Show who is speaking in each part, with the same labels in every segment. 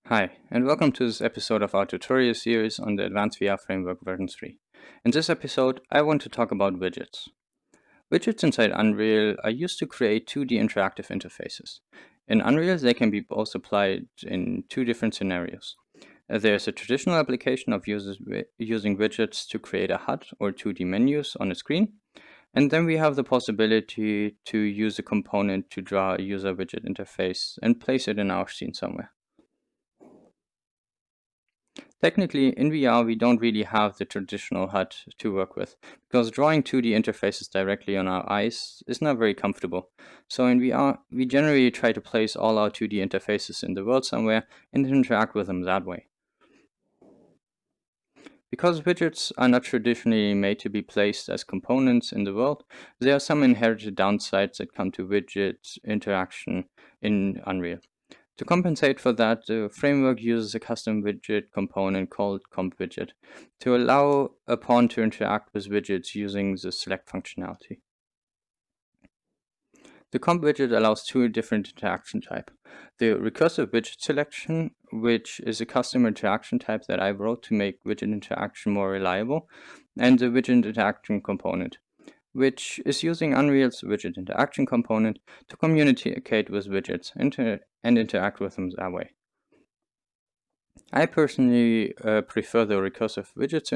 Speaker 1: Hi, and welcome to this episode of our tutorial series on the Advanced VR Framework version 3. In this episode, I want to talk about widgets. Widgets inside Unreal are used to create 2D interactive interfaces. In Unreal, they can be both applied in two different scenarios. There's a traditional application of using widgets to create a HUD or 2D menus on a screen, and then we have the possibility to use a component to draw a user widget interface and place it in our scene somewhere. Technically, in VR, we don't really have the traditional HUD to work with, because drawing 2D interfaces directly on our eyes is not very comfortable. So in VR, we generally try to place all our 2D interfaces in the world somewhere and interact with them that way. Because widgets are not traditionally made to be placed as components in the world, there are some inherited downsides that come to widget interaction in Unreal. To compensate for that, the framework uses a custom widget component called comp_widget to allow a pawn to interact with widgets using the select functionality. The comp_widget allows two different interaction types. The recursive widget selection, which is a custom interaction type that I wrote to make widget interaction more reliable, and the widget interaction component, which is using Unreal's widget interaction component to communicate with widgets and interact with them that way. I personally prefer the recursive widgets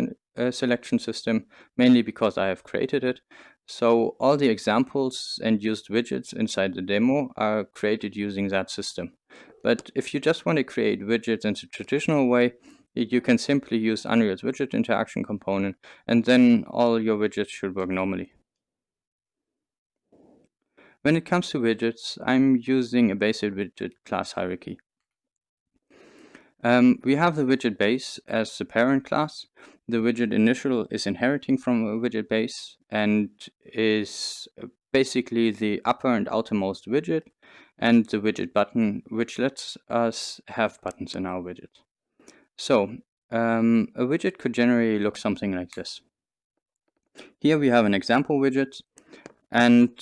Speaker 1: selection system, mainly because I have created it. So all the examples and used widgets inside the demo are created using that system. But if you just want to create widgets in the traditional way, you can simply use Unreal's widget interaction component, and then all your widgets should work normally. When it comes to widgets, I'm using a basic widget class hierarchy. We have the widget base as the parent class. The widget initial is inheriting from a widget base and is basically the upper and outermost widget, and the widget button, which lets us have buttons in our widget. So a widget could generally look something like this. Here we have an example widget, and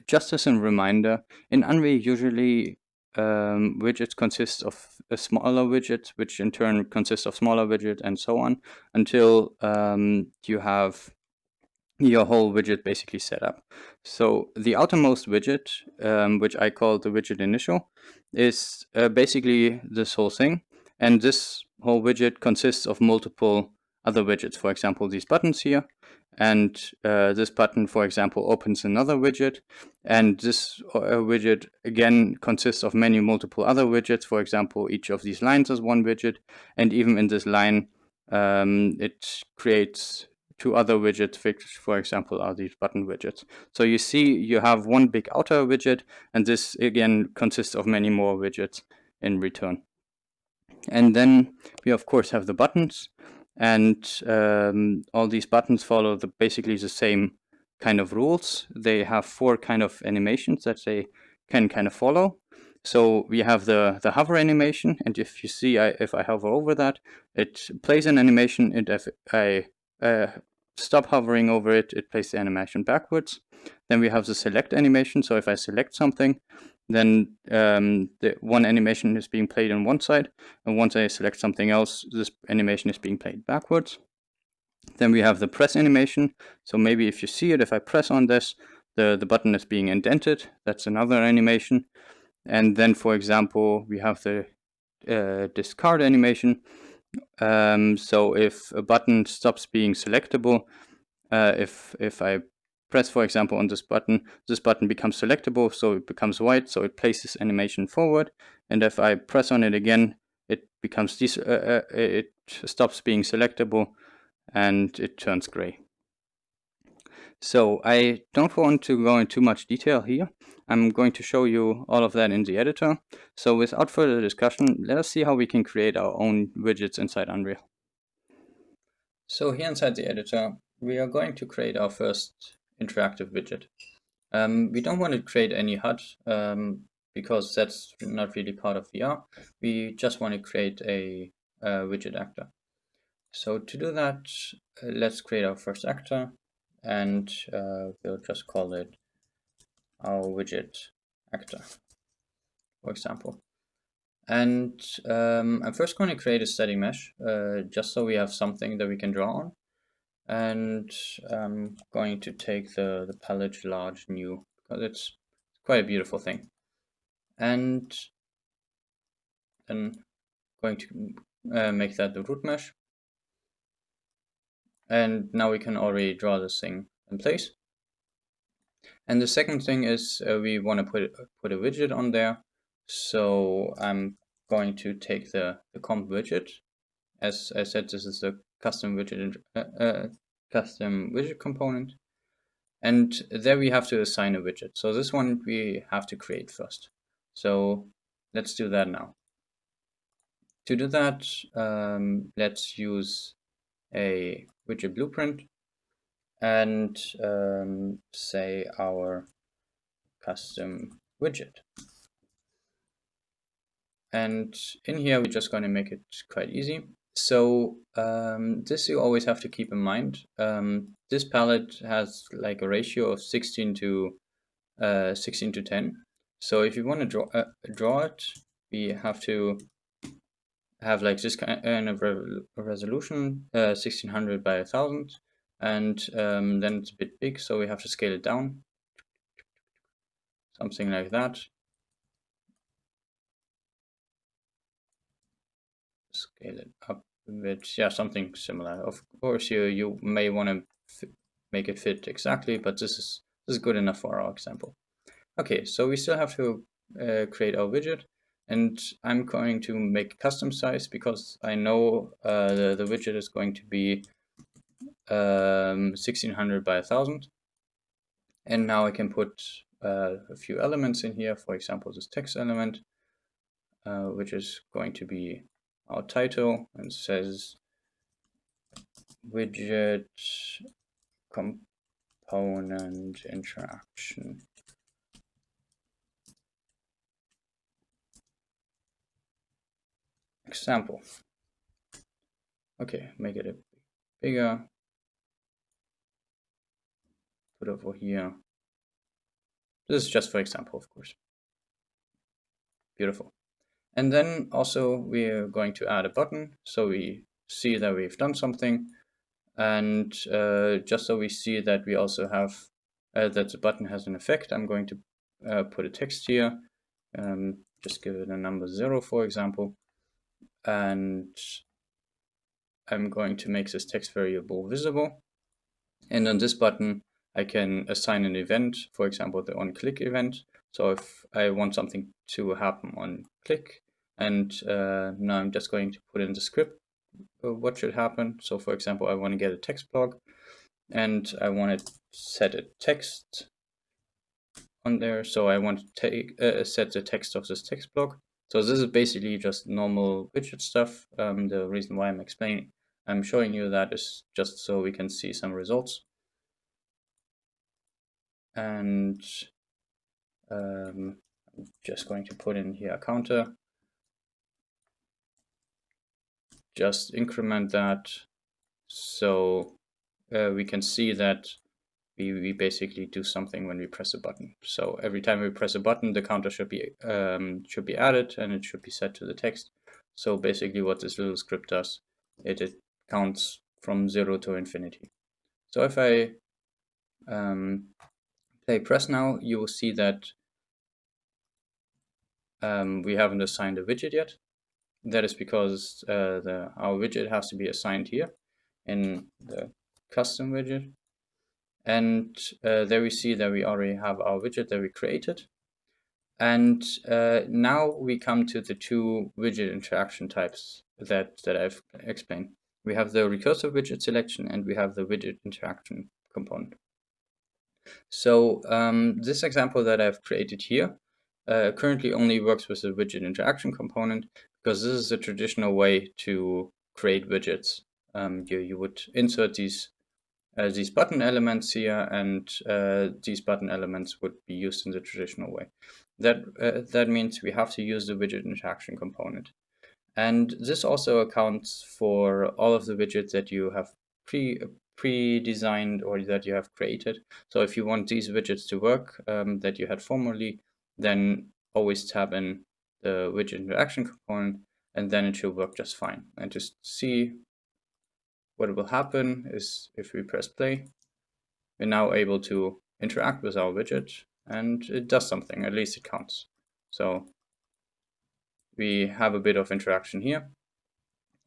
Speaker 1: just as a reminder, in Unreal usually widgets consist of a smaller widget, which in turn consists of smaller widget, and so on, until you have your whole widget basically set up. So the outermost widget, which I call the widget initial, is basically this whole thing, and this whole widget consists of multiple other widgets. For example, these buttons here, and this button, for example, opens another widget, and this widget again consists of many multiple other widgets. For example, each of these lines is one widget, and even in this line it creates two other widgets, which for example are these button widgets. So you see you have one big outer widget, and this again consists of many more widgets in return. And then we of course have the buttons, and all these buttons follow basically the same kind of rules. They have four kind of animations that they can kind of follow. So we have the hover animation, and if you see, if I hover over that, it plays an animation, and if I stop hovering over it, it plays the animation backwards. Then we have the select animation, so if I select something, then the one animation is being played on one side, and once I select something else, this animation is being played backwards. Then we have the press animation, so maybe if you see it, if I press on this, the button is being indented. That's another animation. And then, for example, we have the discard animation. So if a button stops being selectable, if I press, for example, on this button becomes selectable, so it becomes white, so it places animation forward. And if I press on it again, it becomes it stops being selectable, and it turns gray. So I don't want to go into too much detail here. I'm going to show you all of that in the editor. So without further discussion, let us see how we can create our own widgets inside Unreal. So here inside the editor, we are going to create our first interactive widget. We don't want to create any HUD because that's not really part of VR. We just want to create a widget actor. So to do that, let's create our first actor, and we'll just call it our widget actor, for example. And I'm first going to create a static mesh, just so we have something that we can draw on. And I'm going to take the palette large new, because it's quite a beautiful thing. And then going to make that the root mesh. And now we can already draw this thing in place. And the second thing is we want to put a widget on there. So I'm going to take the comp widget. As I said, this is a custom widget component. And there we have to assign a widget. So this one we have to create first. So let's do that now. To do that, let's use a widget blueprint and say our custom widget. And in here, we're just going to make it quite easy. So this you always have to keep in mind. This palette has like a ratio of 16 to 10. So if you want to draw it, we have to have like this kind of resolution, 1600 by 1000, and then it's a bit big, so we have to scale it down, something like that. Scale it up a bit, yeah, something similar. Of course, you may want to make it fit exactly, but this is good enough for our example. Okay, so we still have to create our widget, and I'm going to make custom size because I know the widget is going to be 1600 by 1000. And now I can put a few elements in here, for example, this text element, which is going to be our title, and says widget component interaction. Example. Okay, make it a bit bigger. Put it over here. This is just for example, of course. Beautiful. And then also we're going to add a button, so we see that we've done something. And just so we see that we also have that the button has an effect, I'm going to put a text here. Just give it a number 0, for example. And I'm going to make this text variable visible. And on this button, I can assign an event, for example, the onClick event. So if I want something to happen on click, and now I'm just going to put in the script what should happen. So for example, I want to get a text block, and I want to set a text on there. So I want to set the text of this text block. So this is basically just normal widget stuff. The reason why I'm showing you that is just so we can see some results. And I'm just going to put in here a counter. Just increment that so we can see that we basically do something when we press a button. So every time we press a button, the counter should be added, and it should be set to the text. So basically what this little script does, it counts from 0 to infinity. So if I play press now, you will see that we haven't assigned a widget yet. That is because our widget has to be assigned here in the custom widget. And there we see that we already have our widget that we created. And now we come to the two widget interaction types that I've explained. We have the recursive widget selection, and we have the widget interaction component. So this example that I've created here currently only works with the widget interaction component, because this is the traditional way to create widgets. You would insert these button elements here, and these button elements would be used in the traditional way. That means we have to use the widget interaction component. And this also accounts for all of the widgets that you have pre-designed or that you have created. So if you want these widgets to work that you had formerly, then always tab in the widget interaction component, and then it should work just fine. And just see what will happen is if we press play, we're now able to interact with our widget, and it does something, at least it counts. So we have a bit of interaction here.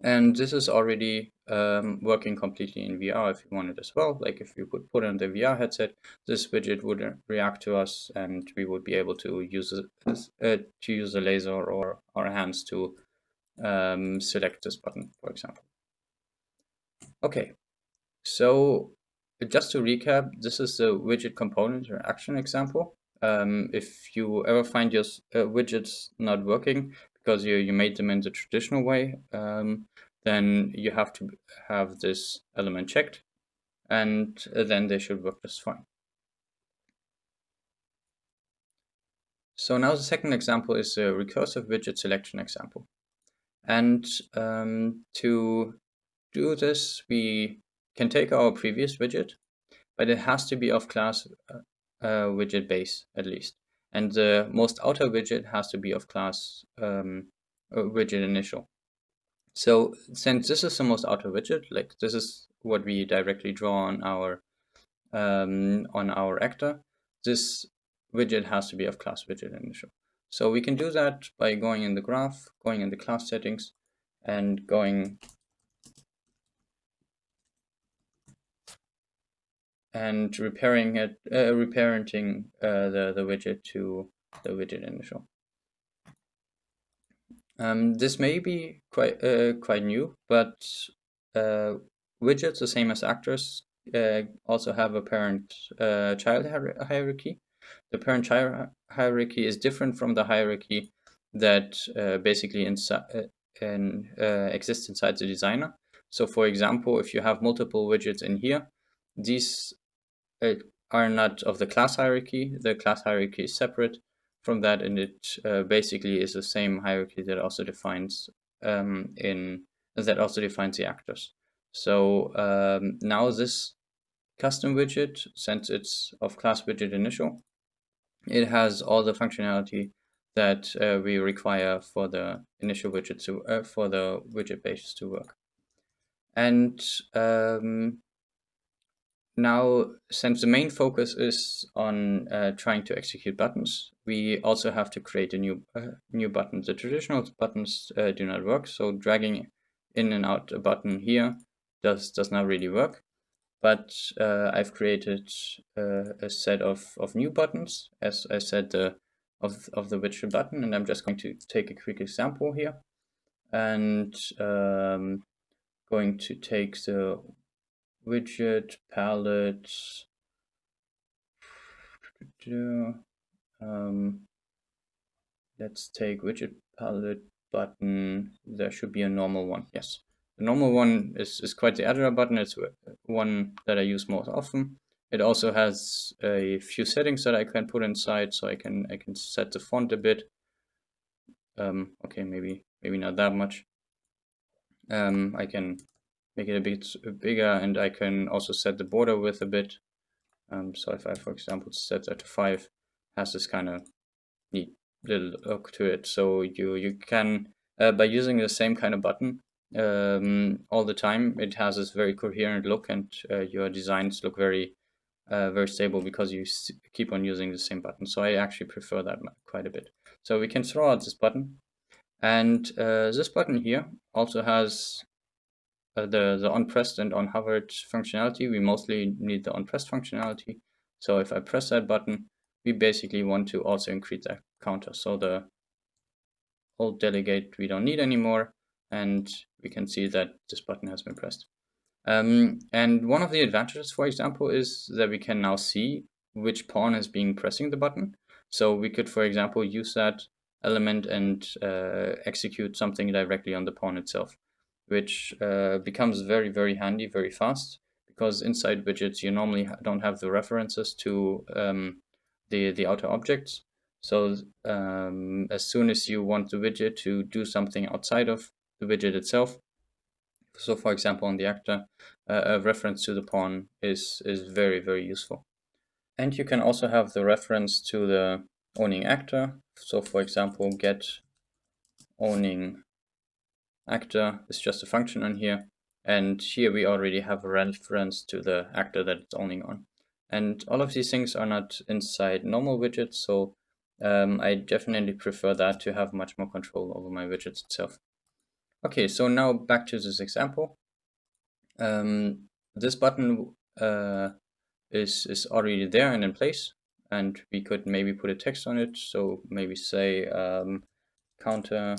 Speaker 1: And this is already working completely in VR if you want it as well. Like if you would put on the VR headset, this widget would react to us, and we would be able to use a laser or our hands to select this button, for example. Okay, so just to recap, this is the widget component interaction example. If you ever find your widgets not working because you made them in the traditional way, then you have to have this element checked, and then they should work just fine. So now the second example is a recursive widget selection example. And to do this, we can take our previous widget, but it has to be of class widget base at least. And the most outer widget has to be of class widget initial. So since this is the most outer widget, like this is what we directly draw on our actor, this widget has to be of class widget initial. So we can do that by going in the graph, going in the class settings, and going and reparenting the widget to the widget initial. This may be quite new, but widgets, the same as actors, also have a parent-child hierarchy. The parent-child hierarchy is different from the hierarchy that basically exists inside the designer. So for example, if you have multiple widgets in here, these are not of the class hierarchy. The class hierarchy is separate from that, and it basically is the same hierarchy that also defines the actors. So now this custom widget, since it's of class widget initial, it has all the functionality that we require for the initial widget for the widget base to work. And now, since the main focus is on trying to execute buttons, we also have to create a new button. The traditional buttons do not work, so dragging in and out a button here does not really work. But I've created a set of new buttons, as I said, of the widget button, and I'm just going to take a quick example here, and going to take the widget palette. Let's take widget palette button. There should be a normal one. Yes, the normal one is quite the editor button. It's one that I use most often. It also has a few settings that I can put inside, so I can set the font a bit. Okay, maybe not that much. I can make it a bit bigger, and I can also set the border width a bit. So if I, for example, set that to 5, has this kind of neat little look to it. So you can, by using the same kind of button all the time, it has this very coherent look, and your designs look very stable because you keep on using the same button. So I actually prefer that quite a bit. So we can throw out this button, and this button here also has the on-pressed and on-hovered functionality. We mostly need the on-pressed functionality. So if I press that button, we basically want to also increase that counter. So the old delegate we don't need anymore, and we can see that this button has been pressed. And one of the advantages, for example, is that we can now see which pawn is being pressing the button. So we could, for example, use that element and execute something directly on the pawn itself, which becomes very, very handy very fast, because inside widgets you normally don't have the references to the outer objects. So as soon as you want the widget to do something outside of the widget itself, so for example on the actor, a reference to the pawn is very, very useful. And you can also have the reference to the owning actor. So for example, get owning actor is just a function on here. And here we already have a reference to the actor that it's owning on. And all of these things are not inside normal widgets, so I definitely prefer that to have much more control over my widgets itself. Okay, so now back to this example. This button is already there and in place, and we could maybe put a text on it. So maybe say counter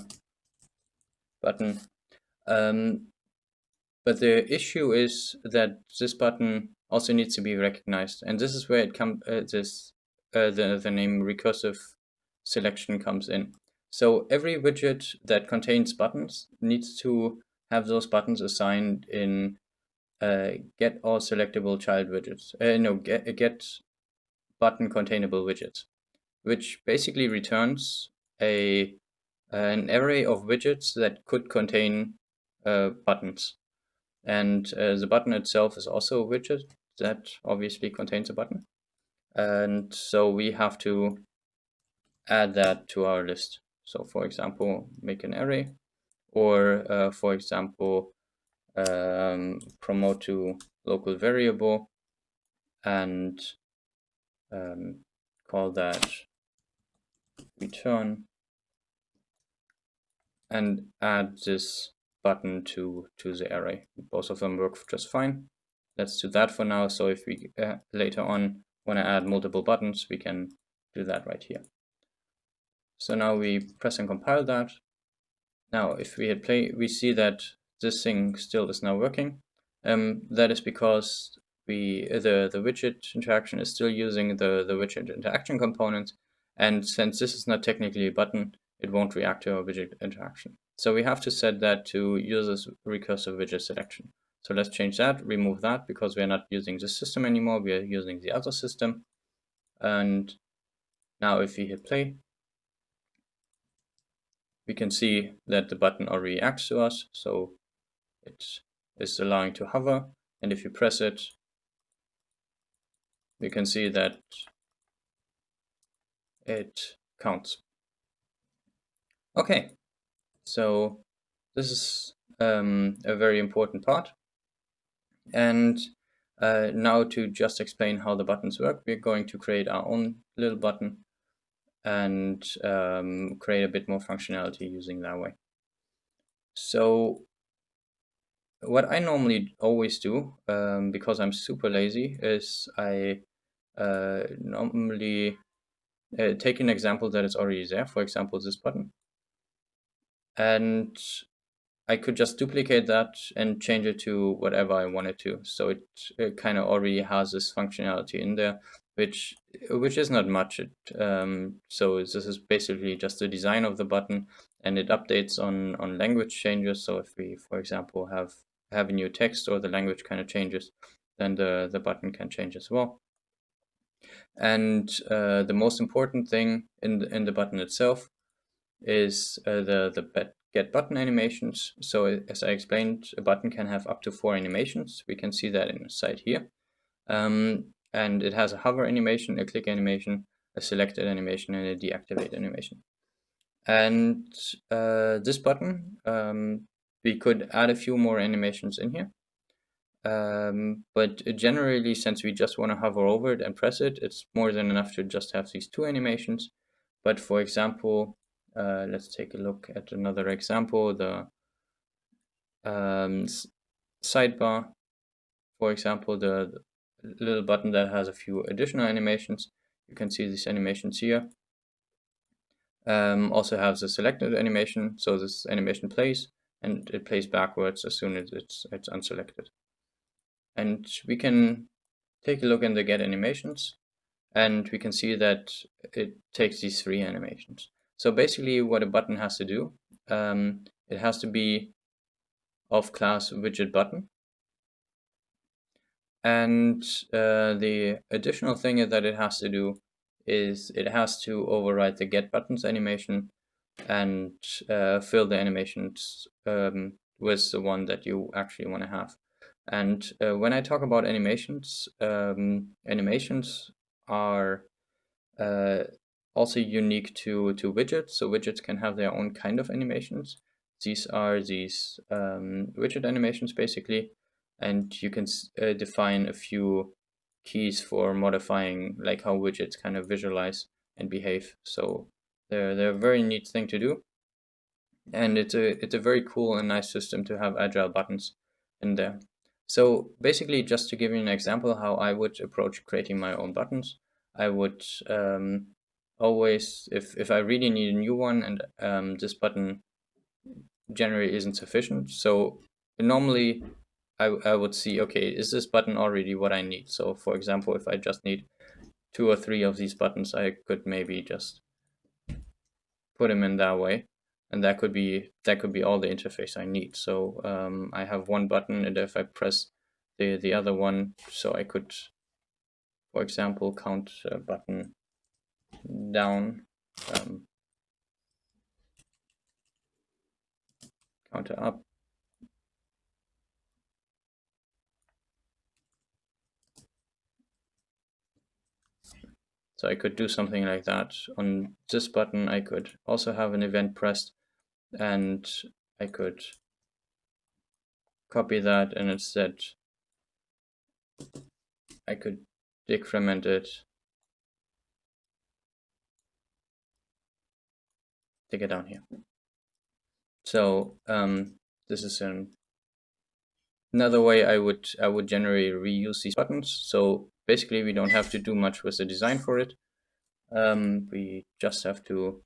Speaker 1: button. But the issue is that this button also needs to be recognized, and this is where it comes. The name Recursive Selection comes in. So every widget that contains buttons needs to have those buttons assigned in get all selectable child widgets. Get button containable widgets, which basically returns an array of widgets that could contain buttons. And the button itself is also a widget that obviously contains a button. And so we have to add that to our list. So for example, make an array, or for example, promote to local variable and call that return and add this button to the array. Both of them work just fine. Let's do that for now. So if we later on want to add multiple buttons, we can do that right here. So now we press and compile that. Now if we hit play, we see that this thing still is now working. That is because the widget interaction is still using the widget interaction component, and since this is not technically a button, it won't react to our widget interaction. So we have to set that to users recursive widget selection. So let's change that, remove that, because we're not using this system anymore, we are using the other system. And now if we hit play, we can see that the button already acts to us, so it is allowing to hover, and if you press it, we can see that it counts. Okay, so this is a very important part. And now to just explain how the buttons work, we're going to create our own little button and create a bit more functionality using that way. So what I normally always do, because I'm super lazy, is I normally take an example that is already there, for example, this button. And I could just duplicate that and change it to whatever I wanted to. So it kind of already has this functionality in there, which is not much. So this is basically just the design of the button, and it updates on language changes. So if we, for example, have a new text or the language kind of changes, then the button can change as well. And the most important thing in the button itself is the get button animations. So as I explained, a button can have up to 4 animations. We can see that inside here. And it has a hover animation, a click animation, a selected animation, and a deactivate animation. And this button, we could add a few more animations in here. But generally, since we just want to hover over it and press it, it's more than enough to just have these 2 animations. But for example, let's take a look at another example, the sidebar, for example, the little button that has a few additional animations. You can see these animations here. Also has a selected animation, so this animation plays, and it plays backwards as soon as it's unselected. And we can take a look in the get animations, and we can see that it takes these 3 animations. So basically what a button has to do, it has to be of class widget button. And the additional thing that it has to do is it has to override the get buttons animation and fill the animations with the one that you actually want to have. And when I talk about animations, animations are also unique to widgets. So widgets can have their own kind of animations. These are these widget animations basically, and you can define a few keys for modifying like how widgets kind of visualize and behave. So they're a very neat thing to do, and it's a very cool and nice system to have agile buttons in there. So basically, just to give you an example how I would approach creating my own buttons, I would always, if I really need a new one and this button generally isn't sufficient, so normally I would see, okay, is this button already what I need? So for example, if I just need 2 or 3 of these buttons, I could maybe just put them in that way, and that could be all the interface I need. So I have one button, and if I press the other one, so I could, for example, count a button down, counter up. So I could do something like that. On this button, I could also have an event pressed, and I could copy that, and instead I could decrement it, take it down here. So this is another way I would generally reuse these buttons. So basically, we don't have to do much with the design for it. We just have to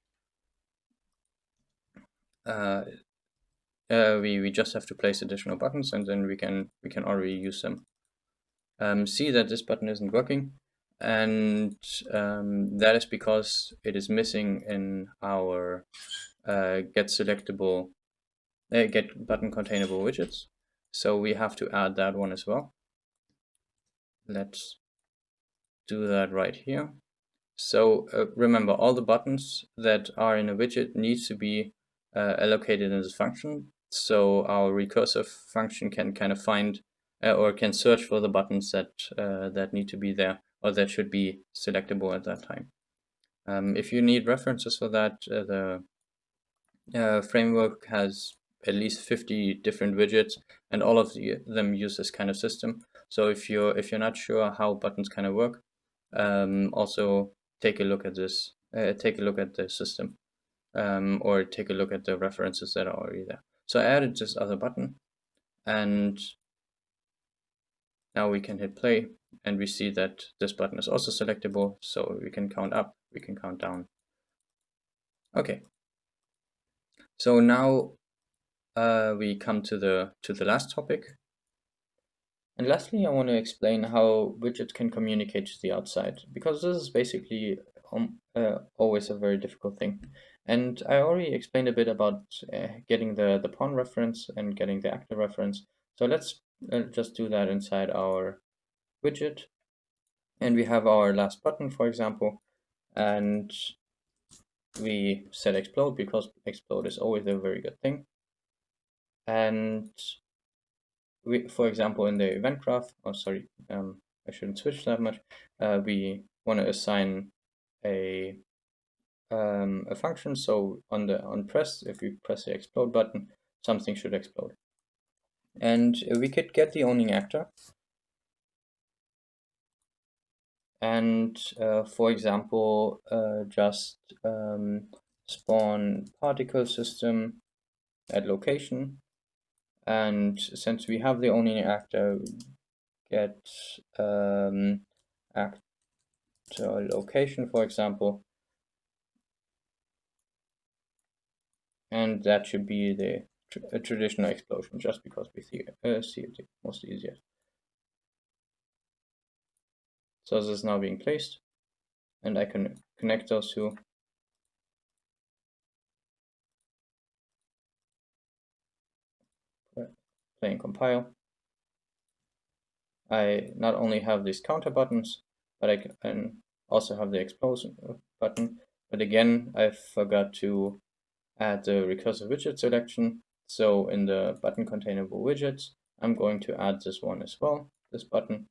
Speaker 1: we just have to place additional buttons, and then we can already use them. See that this button isn't working, and that is because it is missing in our get button containable widgets. So we have to add that one as well. Let's do that right here. So remember, all the buttons that are in a widget need to be allocated in this function. So our recursive function can kind of find or can search for the buttons that that need to be there or that should be selectable at that time. If you need references for that, the framework has at least 50 different widgets, and all of them use this kind of system. So if you're not sure how buttons kind of work, also take a look at this. Take a look at the system, or take a look at the references that are already there. So I added this other button, and now we can hit play, and we see that this button is also selectable. So we can count up, we can count down. Okay. So now we come to the last topic. And lastly, I want to explain how widgets can communicate to the outside, because this is basically always a very difficult thing. And I already explained a bit about getting the pawn reference and getting the actor reference. So let's just do that inside our widget. And we have our last button, for example, and we set explode because explode is always a very good thing. And we, for example, in the event graph, oh sorry, I shouldn't switch that much. We want to assign a function. So on press, if we press the explode button, something should explode. And we could get the owning actor. And for example, just spawn particle system at location. And since we have the owning actor, get actor location, for example, and that should be the traditional explosion, just because we see it most easier. So this is now being placed, and I can connect those two. Play and compile. I not only have these counter buttons, but I can also have the explosion button. But again, I forgot to add the recursive widget selection. So in the button containable widgets, I'm going to add this one as well, this button.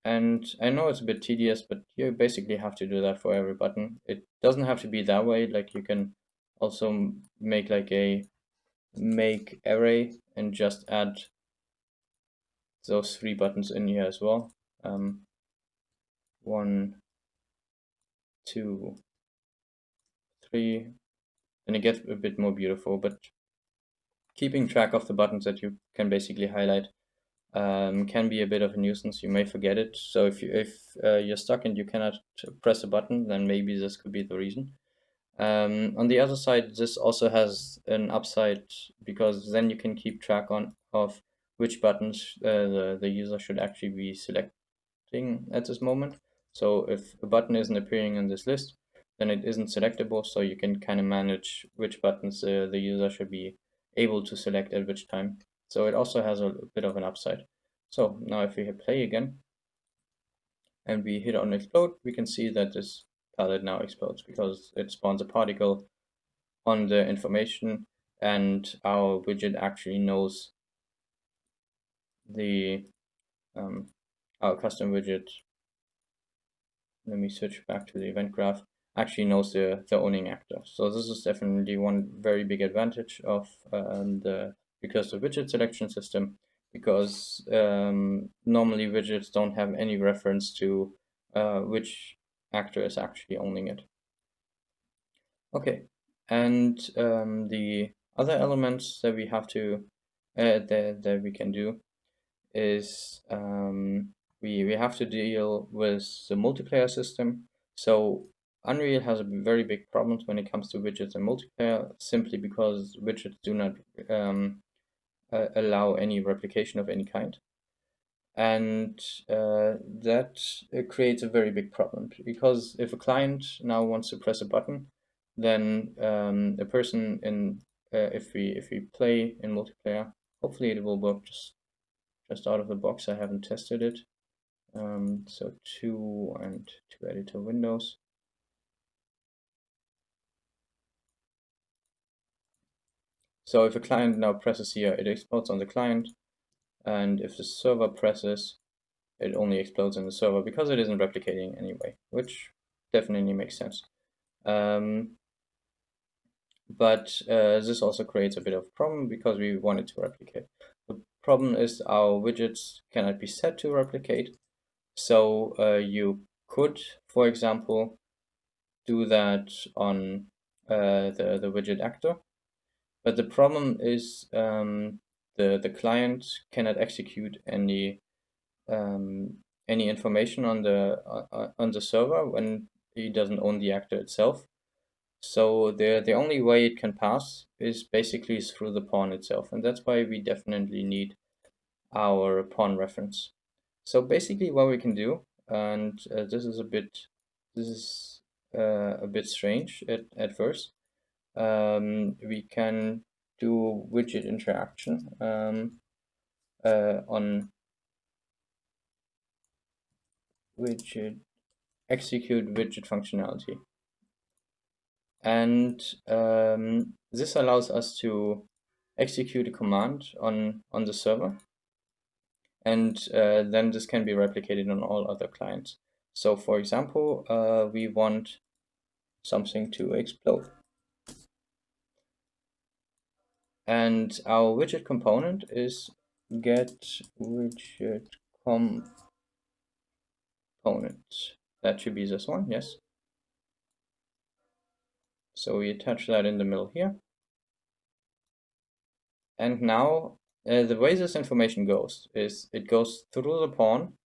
Speaker 1: And I know it's a bit tedious, but you basically have to do that for every button. It doesn't have to be that way. Like you can also make like a make array and just add those 3 buttons in here as well. 1, 2, 3, and it gets a bit more beautiful, but keeping track of the buttons that you can basically highlight can be a bit of a nuisance. You may forget it. So if you're stuck and you cannot press a button, then maybe this could be the reason. On the other side, this also has an upside, because then you can keep track of which buttons the user should actually be selecting at this moment. So if a button isn't appearing in this list, then it isn't selectable, so you can kind of manage which buttons the user should be able to select at which time. So it also has a bit of an upside. So now if we hit play again and we hit on explode, we can see that this palette now explodes because it spawns a particle on the information, and our widget actually knows the our custom widget. Let me switch back to the event graph. Actually knows the owning actor. So this is definitely one very big advantage of the recursive widget selection system, because normally widgets don't have any reference to which actor is actually owning it. Okay, and the other elements that we have to that we can do is we have to deal with the multiplayer system. So Unreal has a very big problems when it comes to widgets and multiplayer, simply because widgets do not allow any replication of any kind. And that creates a very big problem, because if a client now wants to press a button, then a person in if we play in multiplayer, hopefully it will work just out of the box. I haven't tested it. So 2 and 2 editor windows. So if a client now presses here, it explodes on the client, and if the server presses, it only explodes in the server because it isn't replicating anyway, which definitely makes sense. But this also creates a bit of a problem because we want it to replicate. The problem is our widgets cannot be set to replicate. So you could, for example, do that on the widget actor. But the problem is the client cannot execute any information on the server when he doesn't own the actor itself. So the only way it can pass is basically through the pawn itself, and that's why we definitely need our pawn reference. So basically, what we can do, and this is a bit strange at first. We can do widget interaction on widget execute widget functionality. And this allows us to execute a command on the server, and then this can be replicated on all other clients. So for example, we want something to explode. And our widget component is get widget component. That should be this one, yes. So we attach that in the middle here. And now the way this information goes is it goes through the pawn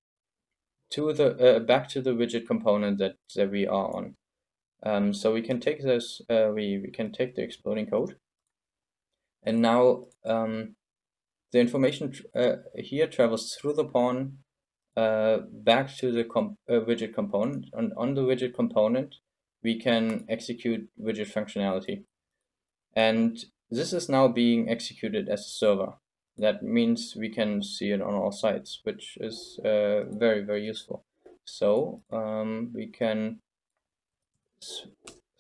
Speaker 1: to the back to the widget component that we are on. So we can take this, we can take the exploding code, and now the information here travels through the pawn back to the widget component, and on the widget component we can execute widget functionality. And this is now being executed as a server. That means we can see it on all sides, which is very, very useful. So we can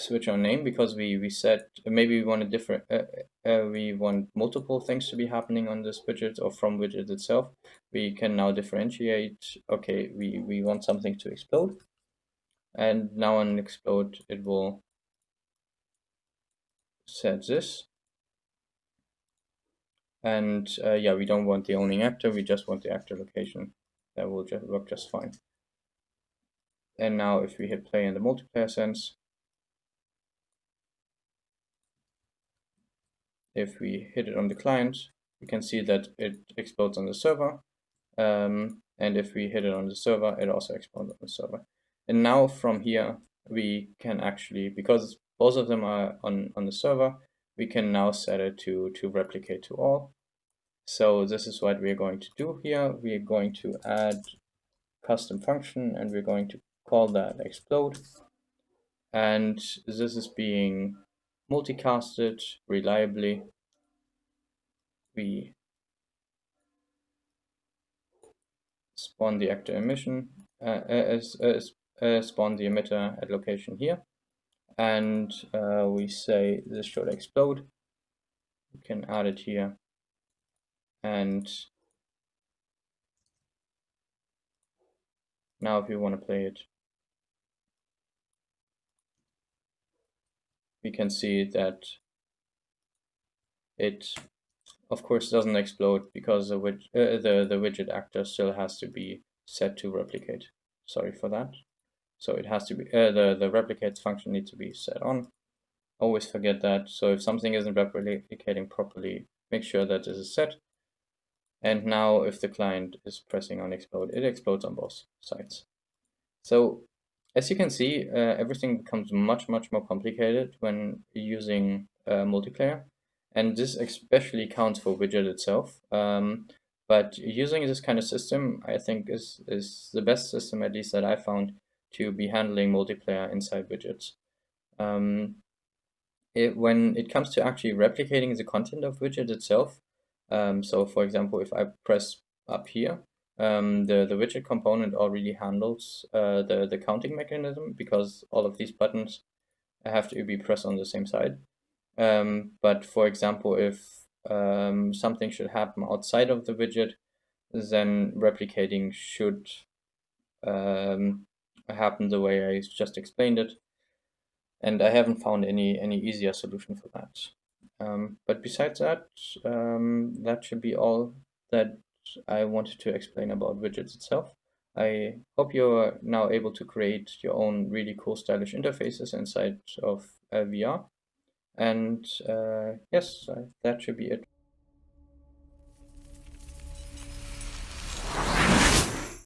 Speaker 1: switch our name because we said maybe we want a different we want multiple things to be happening on this widget or from widget itself. We can now differentiate. Okay, we want something to explode, and now on explode it will set this. And yeah, we don't want the owning actor, we just want the actor location. That will just work just fine. And now if we hit play in the multiplayer sense, if we hit it on the client, we can see that it explodes on the server. And if we hit it on the server, it also explodes on the server. And now from here, we can actually, because both of them are on the server, we can now set it to replicate to all. So this is what we're going to do here. We're going to add custom function and we're going to call that explode. And this is being multicasted reliably. We spawn the actor emission, spawn the emitter at location here, and we say this should explode. We can add it here, and now if we want to play it, we can see that it of course doesn't explode because the widget actor still has to be set to replicate. Sorry for that. So it has to be the replicates function needs to be set on. Always forget that. So if something isn't replicating properly, make sure that this is set. And now if the client is pressing on explode, it explodes on both sides. So as you can see, everything becomes much more complicated when using multiplayer. And this especially counts for widget itself. But using this kind of system, I think is the best system, at least that I found, to be handling multiplayer inside widgets. When it comes to actually replicating the content of widget itself, so for example, if I press up here, the widget component already handles the counting mechanism because all of these buttons have to be pressed on the same side. But for example, if something should happen outside of the widget, then replicating should happen the way I just explained it. And I haven't found any easier solution for that. But besides that, that should be all that I wanted to explain about widgets itself. I hope you're now able to create your own really cool stylish interfaces inside of AVR. And yes, that should be it